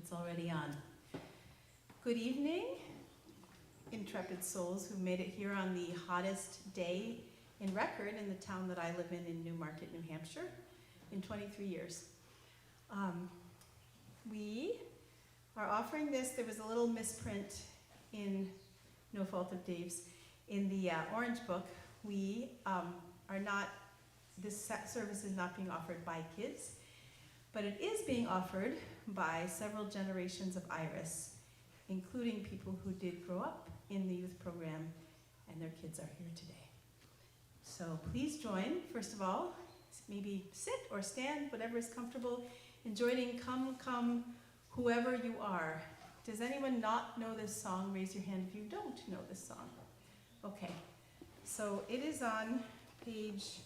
It's already on. Good evening, intrepid souls who made it here on the hottest day in record in the town that I live in Newmarket, New Hampshire, in 23 years. We are offering this. There was a little misprint in No Fault of Dave's in the Orange Book. We are not, this service is not being offered by kids, but it is being offered by several generations of IRAS, including people who did grow up in the youth program, and their kids are here today. So please join, first of all, maybe sit or stand, whatever is comfortable, in joining Come, Come, Whoever You Are. Does anyone not know this song? Raise your hand if you don't know this song. Okay, so it is on page,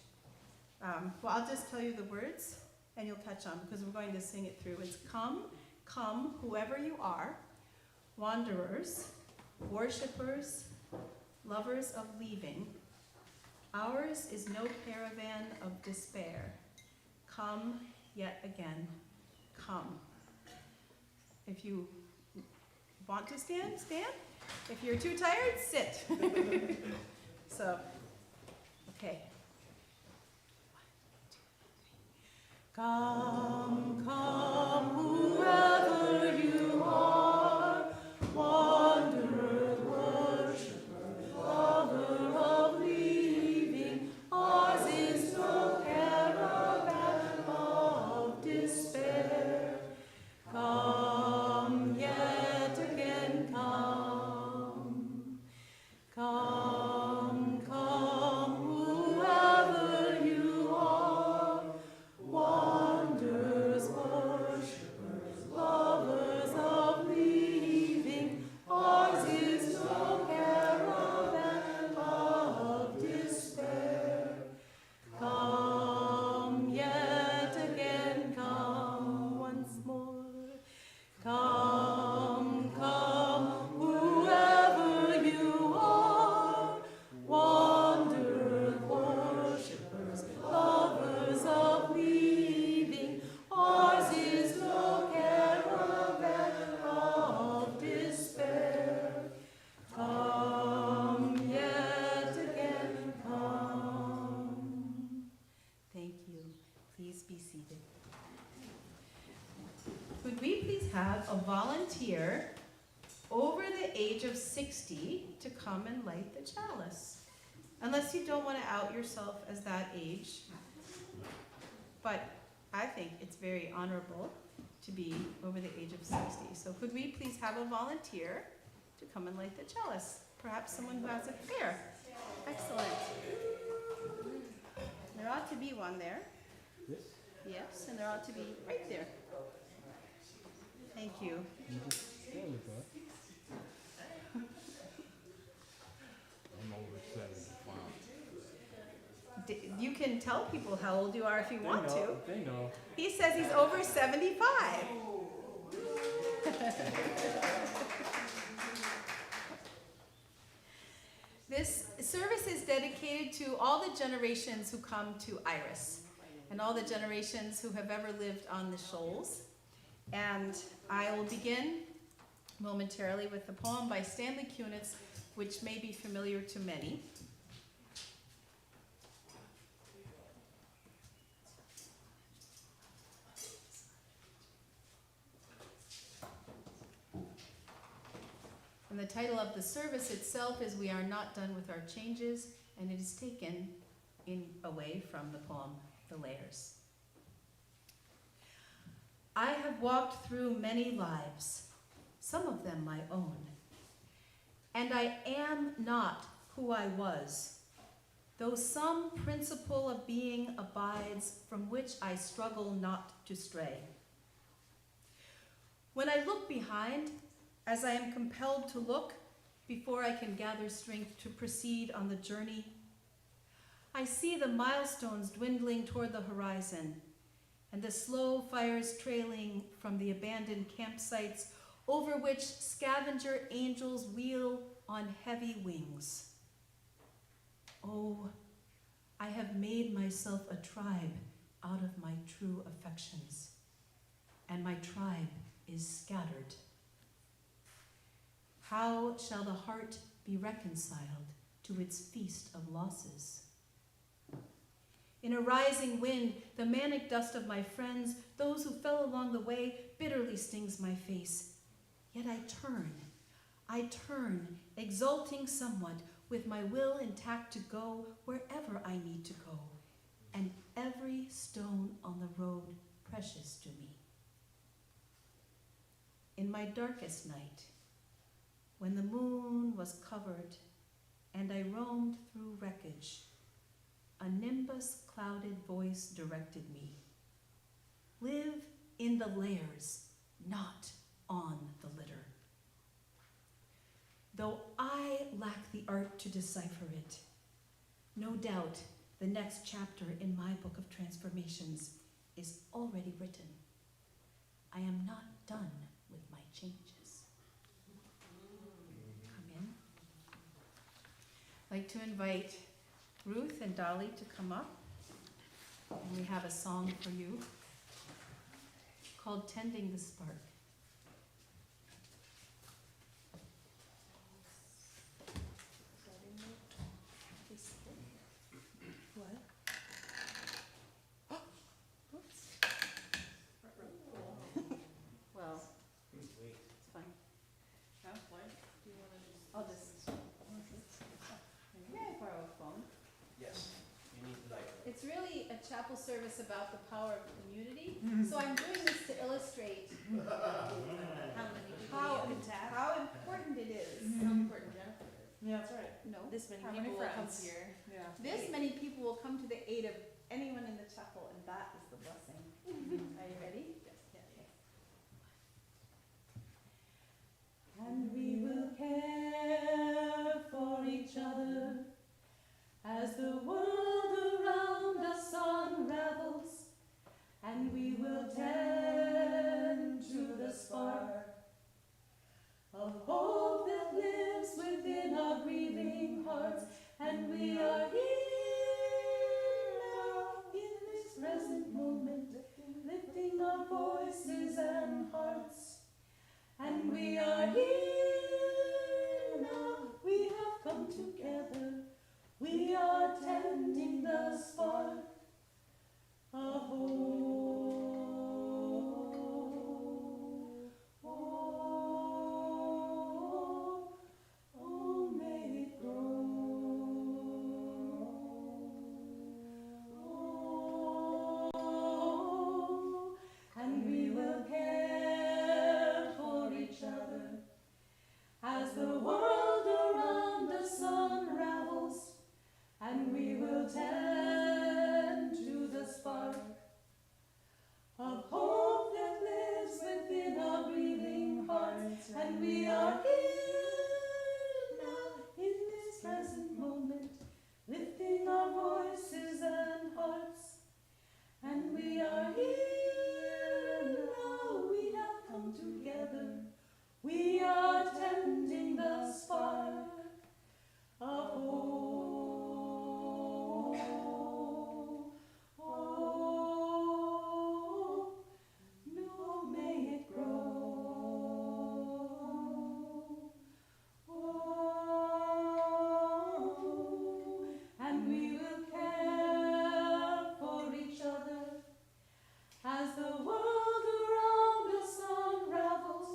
well, I'll just tell you the words, and you'll catch on, because we're going to sing it through. It's come, come, whoever you are, wanderers, worshippers, lovers of leaving. Ours is no caravan of despair. Come yet again, come. If you want to stand, stand. If you're too tired, sit. So, okay. Come, come, whoever you are, wanderer, worshiper, lover of leaving. Ours is no caravan of despair. Come yet again, come. Come, come, whoever you are, wanderers, worshippers, lovers of leaving. Ours is no caravan of despair. Come yet again, come once more. Come, come, whoever you are, wanderers, worshippers, lovers of leaving. Ours is no caravan of despair. Come yet again, come. Thank you. Please be seated. Would we please have a volunteer over the age of 60 to come and light the chalice? Unless you don't want to out yourself as that age. But I think it's very honorable to be over the age of 60. So could we please have a volunteer to come and light the chalice? Perhaps someone who has it there. Excellent. There ought to be one there. Yes, and there ought to be right there. Thank you. I'm over 75. You can tell people how old you are if you want to. They know. He says he's over 75. This service is dedicated to all the generations who come to IRAS and all the generations who have ever lived on the shoals. And I will begin momentarily with the poem by Stanley Kunitz, which may be familiar to many. And the title of the service itself is We Are Not Done With Our Changes, and it is taken away from the poem, The Layers. I have walked through many lives, some of them my own, and I am not who I was, though some principle of being abides from which I struggle not to stray. When I look behind, as I am compelled to look before I can gather strength to proceed on the journey, I see the milestones dwindling toward the horizon, and the slow fires trailing from the abandoned campsites over which scavenger angels wheel on heavy wings. Oh, I have made myself a tribe out of my true affections, and my tribe is scattered. How shall the heart be reconciled to its feast of losses? In a rising wind, the manic dust of my friends, those who fell along the way, bitterly stings my face. Yet I turn, exulting somewhat, with my will intact to go wherever I need to go, and every stone on the road precious to me. In my darkest night, when the moon was covered and I roamed through wreckage, a nimbus-clouded voice directed me. Live in the layers, not on the litter. Though I lack the art to decipher it, no doubt the next chapter in my book of transformations is already written. I am not done with my changes. Come in. I'd like to invite Ruth and Dolly to come up. And we have a song for you called Tending the Spark. What? Oops. Well, it's fine. I'll just. May I borrow a phone? Yes, you need the light. It's really a chapel service about the power of community. So I'm doing this to illustrate how important it is. How important Jennifer is. Yeah. That's right. No, This many how people many will come friends? here. Yeah. This many people will come to the aid of anyone in the chapel, and that is the blessing. Are you ready? Yes. Okay. And we will care for each other as the world around us unravels, and we will tend to the spark of hope that lives within our grieving hearts, and we are here now in this present moment, lifting our voices and hearts, and we are here now, we have come together, we are tending the spark of hope. Oh, may it grow. Oh, and we will care for each other as the world around us unravels, and we will tend to the spark of hope that lives within our breathing hearts, and we are here now in this present moment, lifting our voices and hearts, and we are here now, we have come together, we are tending the spark of hope. Oh, no, may it grow. Oh, and we will care for each other as the world around us unravels,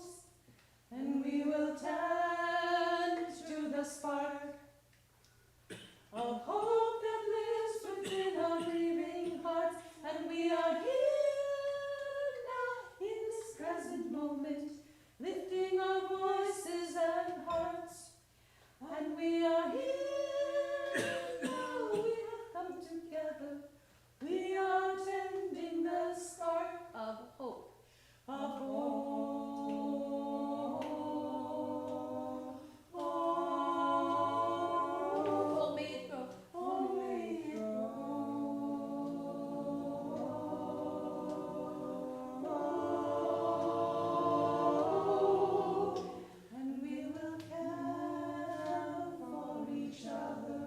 and we will tend to the spark of hope that lives within our grieving hearts, and we are here now in this present moment, lifting our voices and hearts, and we are here now, we have come together, we are tending the spark of hope, of hope. Oh, may it grow. Oh, may it grow. And we will care for each other.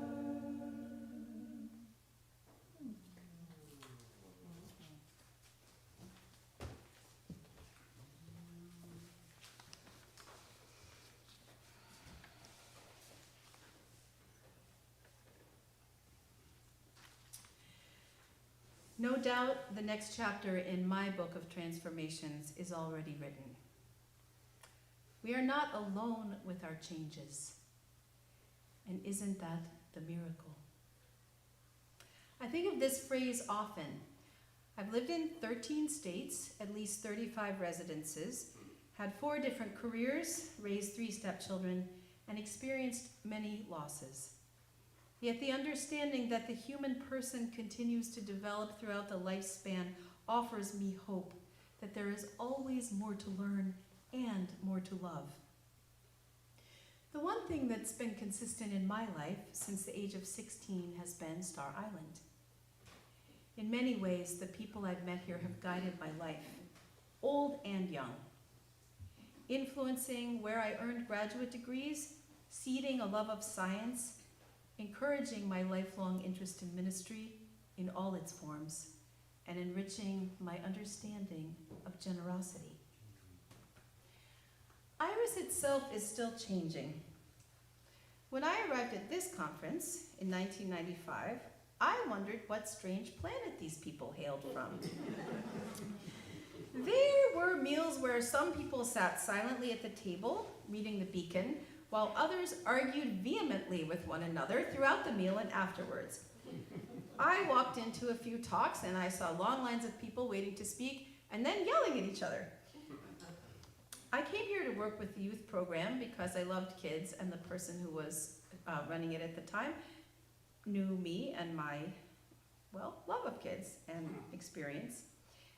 No doubt the next chapter in my book of transformations is already written. We are not alone with our changes. And isn't that the miracle? I think of this phrase often. I've lived in 13 states, at least 35 residences, had 4 different careers, raised 3 stepchildren, and experienced many losses. Yet the understanding that the human person continues to develop throughout the lifespan offers me hope that there is always more to learn and more to love. The one thing that's been consistent in my life since the age of 16 has been Star Island. In many ways, the people I've met here have guided my life, old and young, influencing where I earned graduate degrees, seeding a love of science, encouraging my lifelong interest in ministry in all its forms, and enriching my understanding of generosity. IRAS itself is still changing. When I arrived at this conference in 1995, I wondered what strange planet these people hailed from. There were meals where some people sat silently at the table, reading the beacon, while others argued vehemently with one another throughout the meal and afterwards. I walked into a few talks and I saw long lines of people waiting to speak and then yelling at each other. I came here to work with the youth program because I loved kids, and the person who was running it at the time knew me and my, love of kids and experience.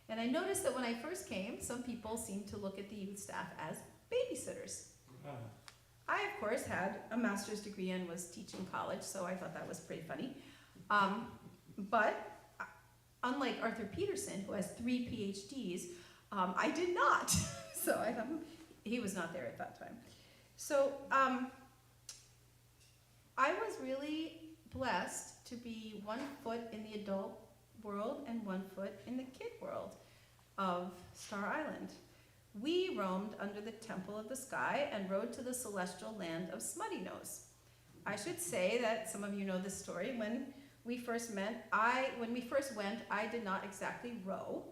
And I noticed that when I first came, some people seemed to look at the youth staff as babysitters. I, of course, had a master's degree and was teaching college, so I thought that was pretty funny. But unlike Arthur Peterson, who has 3 PhDs, I did not. So I thought, he was not there at that time. So I was really blessed to be 1 foot in the adult world and 1 foot in the kid world of Star Island. We roamed under the temple of the sky and rode to the celestial land of Smutty Nose. I should say that some of you know this story. When we first went, I did not exactly row.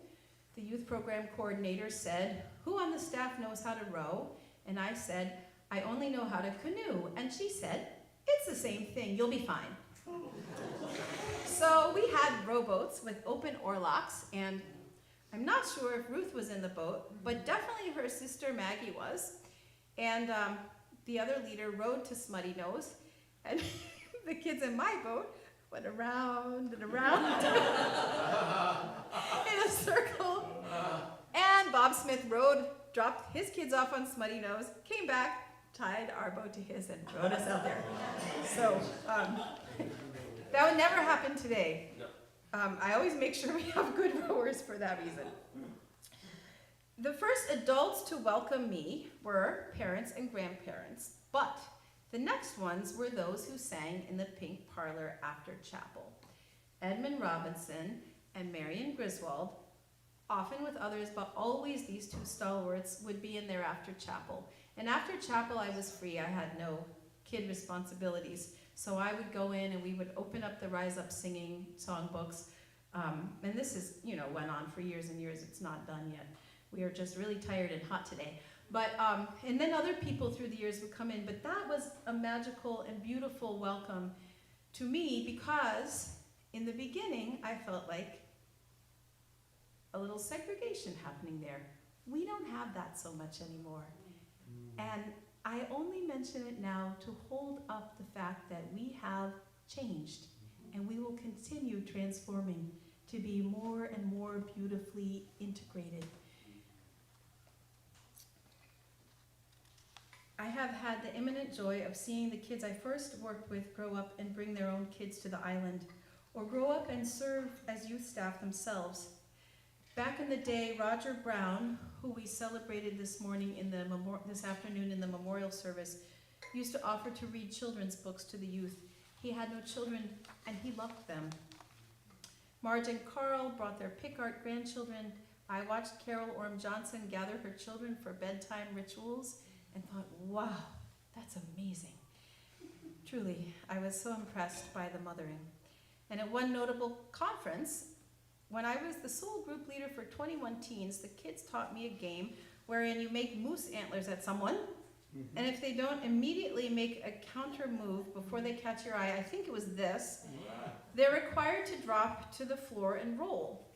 The youth program coordinator said, "Who on the staff knows how to row?" And I said, "I only know how to canoe." And she said, "It's the same thing, you'll be fine." So we had rowboats with open oarlocks, and I'm not sure if Ruth was in the boat, but definitely her sister Maggie was. And the other leader rowed to Smutty Nose, and the kids in my boat went around and around in a circle. And Bob Smith dropped his kids off on Smutty Nose, came back, tied our boat to his, and rowed us out there. So that would never happen today. I always make sure we have good rowers for that reason. The first adults to welcome me were parents and grandparents, but the next ones were those who sang in the pink parlor after chapel. Edmund Robinson and Marion Griswold, often with others, but always these 2 stalwarts, would be in there after chapel. And after chapel, I was free. I had no kid responsibilities. So I would go in and we would open up the Rise Up Singing songbooks. And this is, went on for years and years. It's not done yet. We are just really tired and hot today. But, and then other people through the years would come in. But that was a magical and beautiful welcome to me, because in the beginning, I felt like a little segregation happening there. We don't have that so much anymore. And I only mention it now to hold up the fact that we have changed, and we will continue transforming to be more and more beautifully integrated. I have had the imminent joy of seeing the kids I first worked with grow up and bring their own kids to the island, or grow up and serve as youth staff themselves. Back in the day, Roger Brown, who we celebrated this afternoon in the memorial service, used to offer to read children's books to the youth. He had no children, and he loved them. Marge and Carl brought their pick art grandchildren. I watched Carol Orm Johnson gather her children for bedtime rituals and thought, wow, that's amazing. Truly, I was so impressed by the mothering. And at one notable conference, when I was the sole group leader for 21 teens, the kids taught me a game wherein you make moose antlers at someone, and if they don't immediately make a counter move before they catch your eye, I think it was this, they're required to drop to the floor and roll.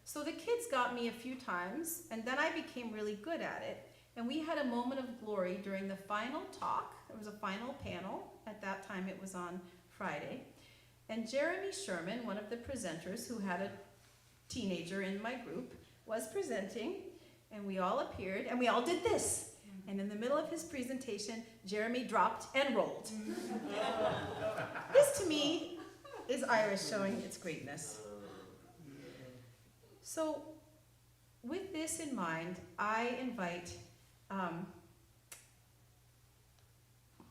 So the kids got me a few times, and then I became really good at it. And we had a moment of glory during the final talk. There was a final panel. At that time, it was on Friday. And Jeremy Sherman, one of the presenters who had a teenager in my group, was presenting, and we all appeared, and we all did this. And in the middle of his presentation, Jeremy dropped and rolled. This, to me, is IRAS showing its greatness. So, with this in mind, I invite,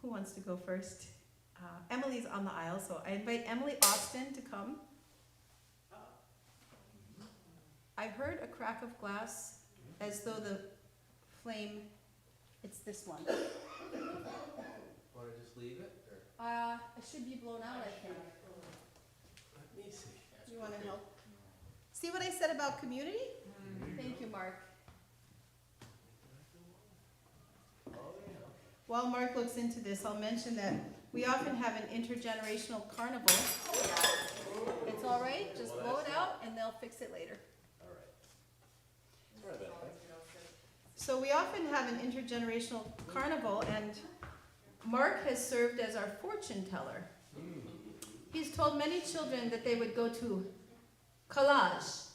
who wants to go first? Emily's on the aisle, so I invite Emily Austin to come. I heard a crack of glass as though the flame, it's this one. Want to just leave it, or? It should be blown out, I think. Let me see. You want to help? See what I said about community? Thank you, Mark. Oh, yeah. While Mark looks into this, I'll mention that we often have an intergenerational carnival. It's all right, just blow it out and they'll fix it later. All right. So we often have an intergenerational carnival, and Mark has served as our fortune teller. He's told many children that they would go to collage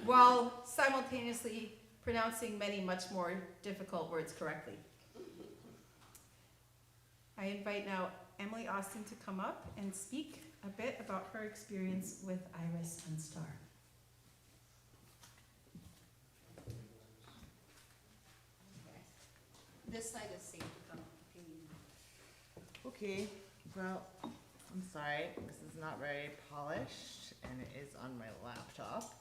while simultaneously pronouncing many much more difficult words correctly. I invite now Emily Austin to come up and speak a bit about her experience with IRAS and STAR. This side is safe to come if you need. Okay, well, I'm sorry, this is not very polished, and it is on my laptop.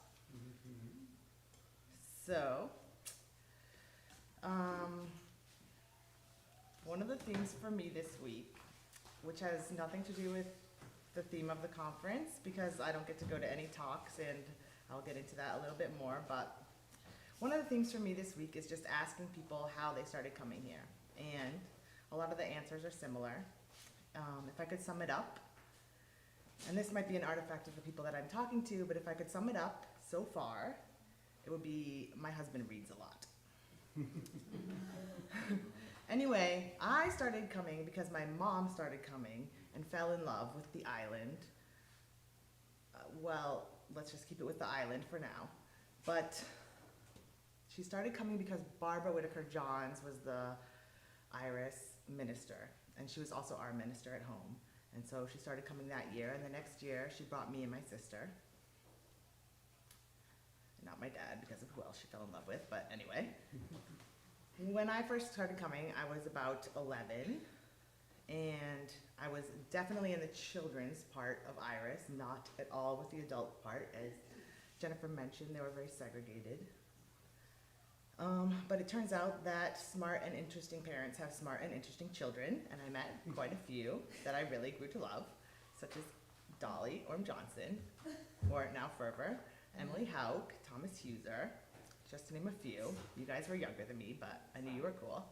So, one of the themes for me this week, which has nothing to do with the theme of the conference, because I don't get to go to any talks, and I'll get into that a little bit more, but one of the themes for me this week is just asking people how they started coming here. And a lot of the answers are similar. If I could sum it up, and this might be an artifact of the people that I'm talking to, but if I could sum it up so far, it would be my husband reads a lot. Anyway, I started coming because my mom started coming and fell in love with the island. Well, let's just keep it with the island for now. But she started coming because Barbara Whitaker Johns was the IRAS minister, and she was also our minister at home. And so she started coming that year, and the next year she brought me and my sister. Not my dad, because of who else she fell in love with, but anyway. When I first started coming, I was about 11, and I was definitely in the children's part of IRAS, not at all with the adult part. As Jennifer mentioned, they were very segregated. But it turns out that smart and interesting parents have smart and interesting children, and I met quite a few that I really grew to love, such as Dolly Orm Johnson, or now Fervor, Emily Hauk, Thomas Huser, just to name a few. You guys were younger than me, but I knew you were cool.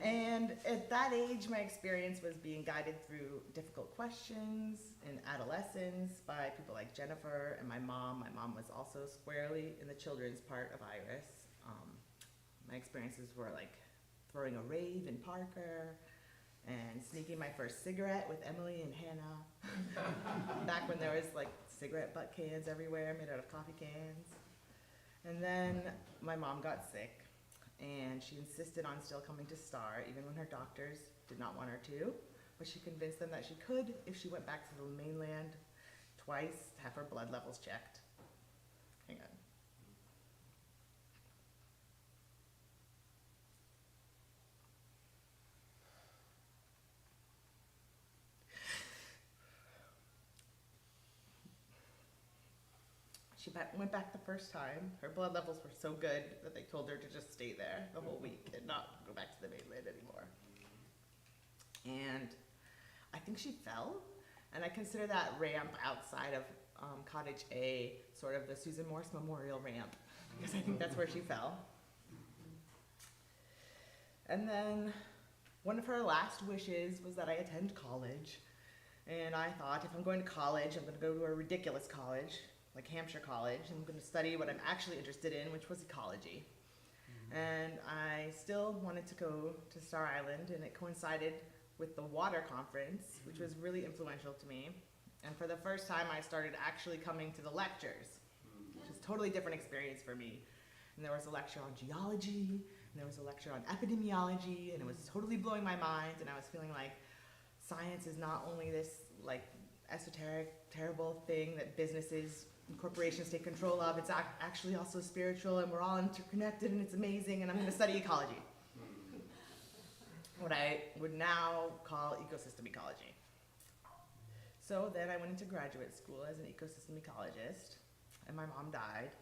And at that age, my experience was being guided through difficult questions in adolescence by people like Jennifer and my mom. My mom was also squarely in the children's part of IRAS. My experiences were like throwing a rave in Parker and sneaking my first cigarette with Emily and Hannah. Back when there was like cigarette butt cans everywhere made out of coffee cans. And then my mom got sick, and she insisted on still coming to STAR, even when her doctors did not want her to. But she convinced them that she could if she went back to the mainland twice to have her blood levels checked. Hang on. She went back the first time. Her blood levels were so good that they told her to just stay there the whole week and not go back to the mainland anymore. And I think she fell, And I consider that ramp outside of Cottage A sort of the Susan Morse Memorial ramp, because I think that's where she fell. And then one of her last wishes was that I attend college. And I thought, if I'm going to college, I'm going to go to a ridiculous college, like Hampshire College, and I'm going to study what I'm actually interested in, which was ecology. And I still wanted to go to Star Island, and it coincided with the water conference, which was really influential to me. And for the first time, I started actually coming to the lectures, which was a totally different experience for me. And there was a lecture on geology, and there was a lecture on epidemiology, and it was totally blowing my mind, and I was feeling like science is not only this like esoteric, terrible thing that businesses and corporations take control of, it's actually also spiritual, and we're all interconnected, and it's amazing, and I'm gonna study ecology. What I would now call ecosystem ecology. So then I went into graduate school as an ecosystem ecologist, and my mom died,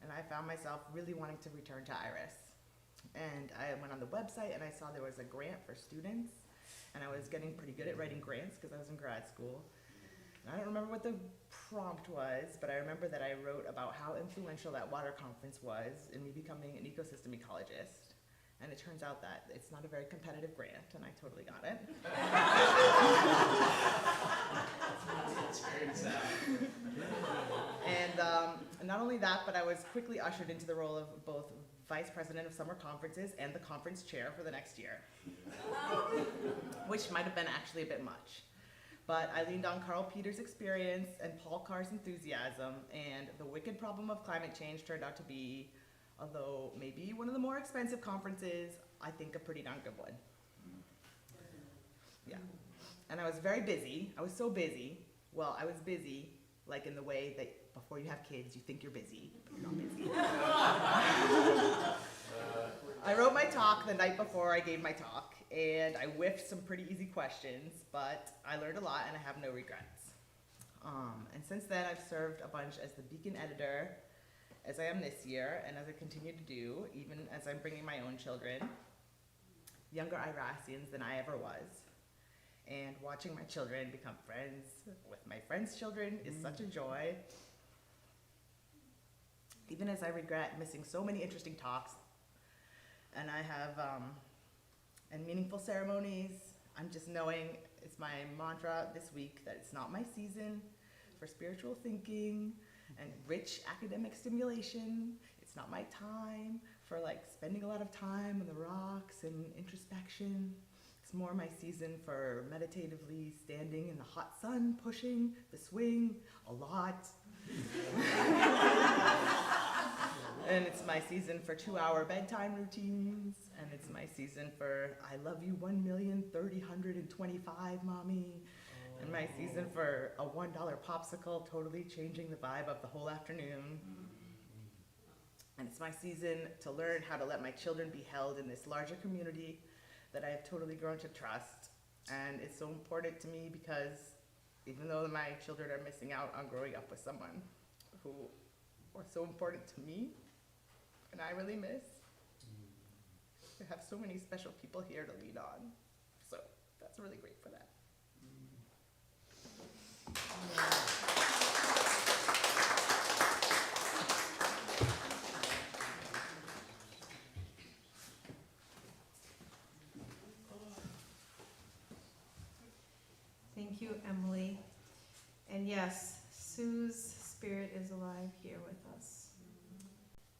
and I found myself really wanting to return to IRAS. And I went on the website and I saw there was a grant for students, and I was getting pretty good at writing grants because I was in grad school. And I don't remember what the prompt was, but I remember that I wrote about how influential that water conference was in me becoming an ecosystem ecologist. And it turns out that it's not a very competitive grant, and I totally got it. And not only that, but I was quickly ushered into the role of both vice president of summer conferences and the conference chair for the next year, which might have been actually a bit much. But I leaned on Carl Peters' experience and Paul Carr's enthusiasm, and the wicked problem of climate change turned out to be, although maybe one of the more expensive conferences, I think a pretty darn good one. Yeah. And I was very busy. I was so busy. Well, I was busy, like in the way that before you have kids, you think you're busy, but you're not busy. I wrote my talk the night before I gave my talk, and I whiffed some pretty easy questions, but I learned a lot and I have no regrets. And since then, I've served a bunch as the Beacon editor, as I am this year, and as I continue to do, even as I'm bringing my own children, younger Irasians than I ever was. And watching my children become friends with my friends' children is such a joy. Even as I regret missing so many interesting talks, and I have, and meaningful ceremonies, I'm just knowing it's my mantra this week that it's not my season for spiritual thinking and rich academic stimulation. It's not my time for like spending a lot of time on the rocks and introspection. It's more my season for meditatively standing in the hot sun, pushing the swing a lot. And it's my season for 2-hour bedtime routines. And it's my season for I love you 1,030,125, mommy. And my season for a $1 popsicle totally changing the vibe of the whole afternoon. And it's my season to learn how to let my children be held in this larger community that I have totally grown to trust. And it's so important to me because even though my children are missing out on growing up with someone who was so important to me, and I really miss, we have so many special people here to lean on. So that's really great for that. Thank you, Emily. And yes, Sue's spirit is alive here with us.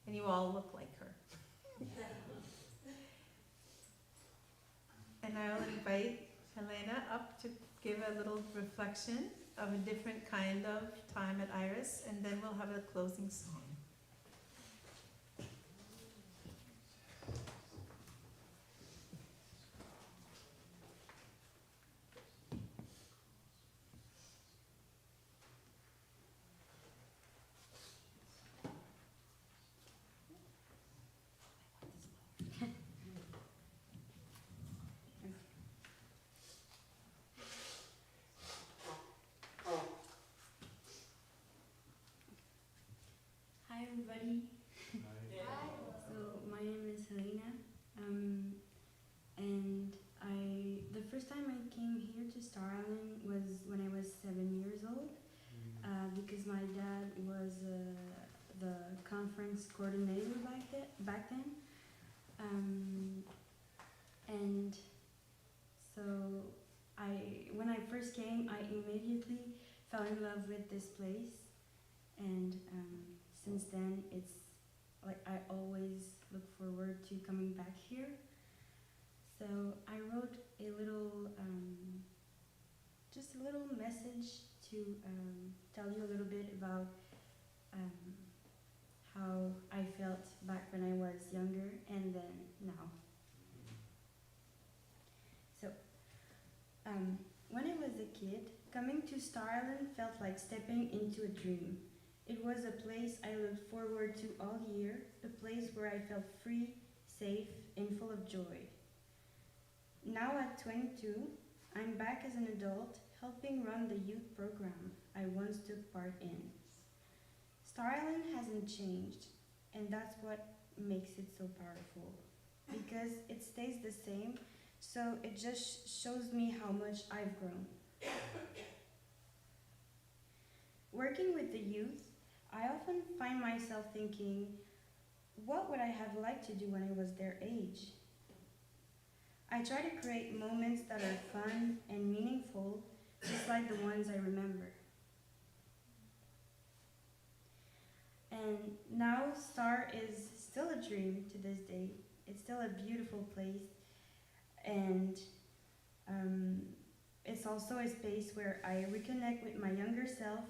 And you all look like her. And I'll invite Helena up to give a little reflection of a different kind of time at IRAS, and then we'll have a closing song. Hi everybody. So my name is Helena, and the first time I came here to Star Island was when I was 7 years old, because my dad was the conference coordinator back then. And so when I first came, I immediately fell in love with this place, and since then it's like I always look forward to coming back here. So I wrote a little, just a little message to tell you a little bit about how I felt back when I was younger and then now. So, when I was a kid, coming to Star Island felt like stepping into a dream. It was a place I looked forward to all year, a place where I felt free, safe, and full of joy. Now at 22, I'm back as an adult, helping run the youth program I once took part in. Star Island hasn't changed, and that's what makes it so powerful, because it stays the same, so it just shows me how much I've grown. Working with the youth, I often find myself thinking, what would I have liked to do when I was their age? I try to create moments that are fun and meaningful, just like the ones I remember. And now Star is still a dream to this day. It's still a beautiful place, and it's also a space where I reconnect with my younger self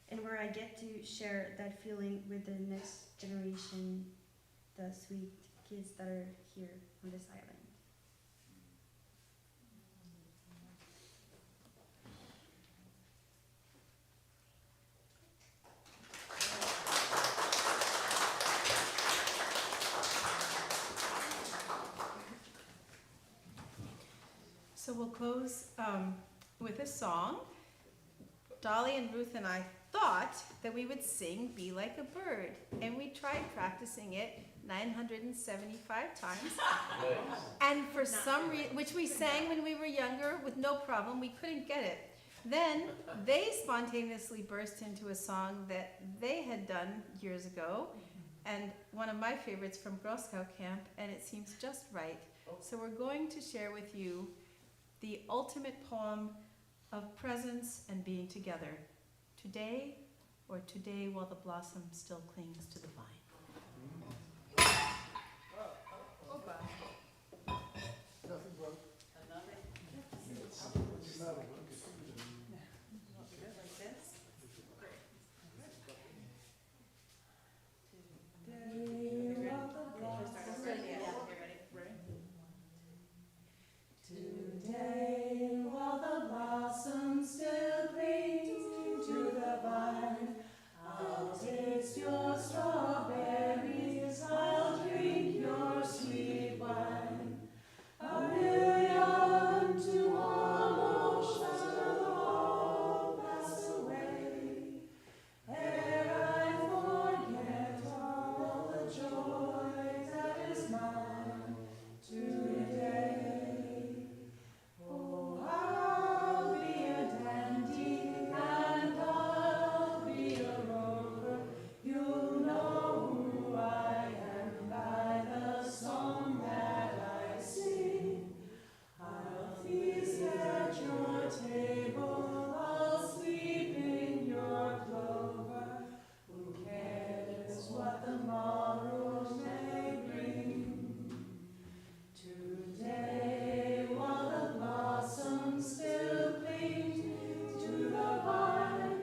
and where I get to share that feeling with the next generation, the sweet kids that are here on this island. So we'll close with a song. Dolly and Ruth and I thought that we would sing Be Like a Bird, and we tried practicing it 975 times. And for some reason, which we sang when we were younger with no problem, we couldn't get it. Then they spontaneously burst into a song that they had done years ago, and one of my favorites from Girl Scout camp, and it seems just right. So we're going to share with you the ultimate poem of presence and being together. Today, or today while the blossom still clings to the vine. Nothing broke. Today, while the blossom still clings to the vine, I'll taste your strawberries, I'll drink your sweet wine. A million tomorrows shall all pass away, ere I forget all the joy that is mine today. Oh, I'll be a dandy and I'll be a rover. You'll know who I am by the song that I sing. I'll feast at your table, I'll sleep in your clover. Who cares what the morrow may bring? Today, while the blossom still clings to the vine,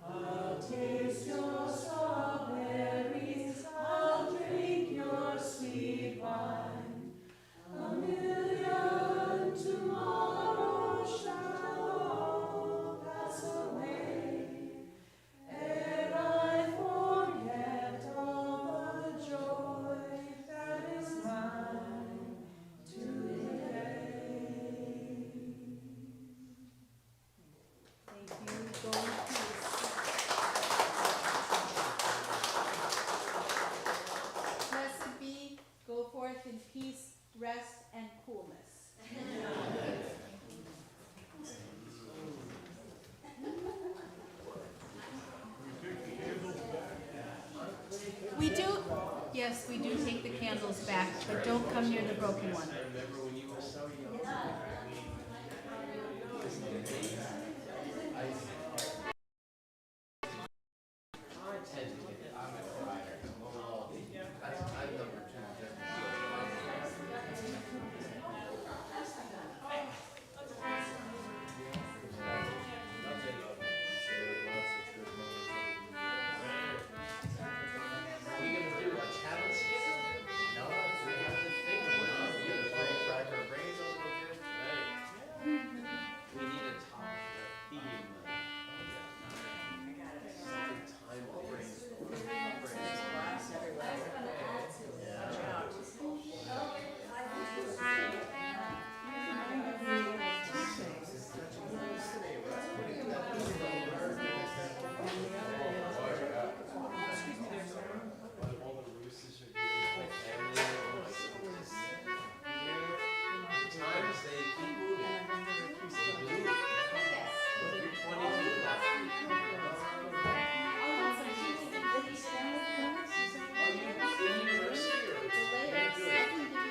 I'll taste your strawberries, I'll drink your sweet wine. A million tomorrows shall all pass away, ere I forget all the joy that is mine today. Thank you. Go in peace. Blessed be, go forth in peace, rest, and coolness. Yes, we do take the candles back, but don't come near the broken one. I remember when you were so young. I tend to get, I'm a crier. I'm number two. What are you gonna do, like channels? No, we have this thing going on. We gotta crack our brains a little bit. Right. We need a top theme. Oh yeah. Something time will brainstorm. All the roosters are here. Family. Times they keep moving. They do. But you're 22 now. Are you in university or what are you doing?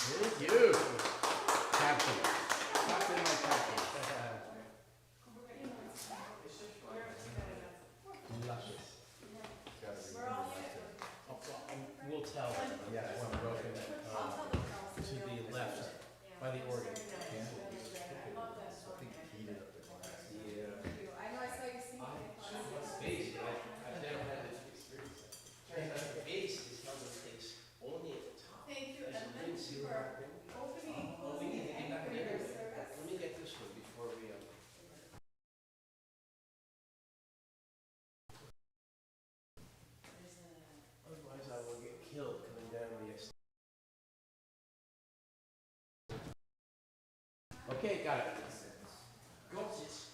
Thank you. Captain. Captain my captain. Luscious. We'll tell when broken to the left by the organ. Yeah. Bass, I've never had this experience. The bass is held in place only at the top. Thank you, There's a Edmund, ring seal. for opening. Oh, we need to get back your there. service. Let me get this one before we. Otherwise, I will get killed coming down the. Okay, got it. Go, sis.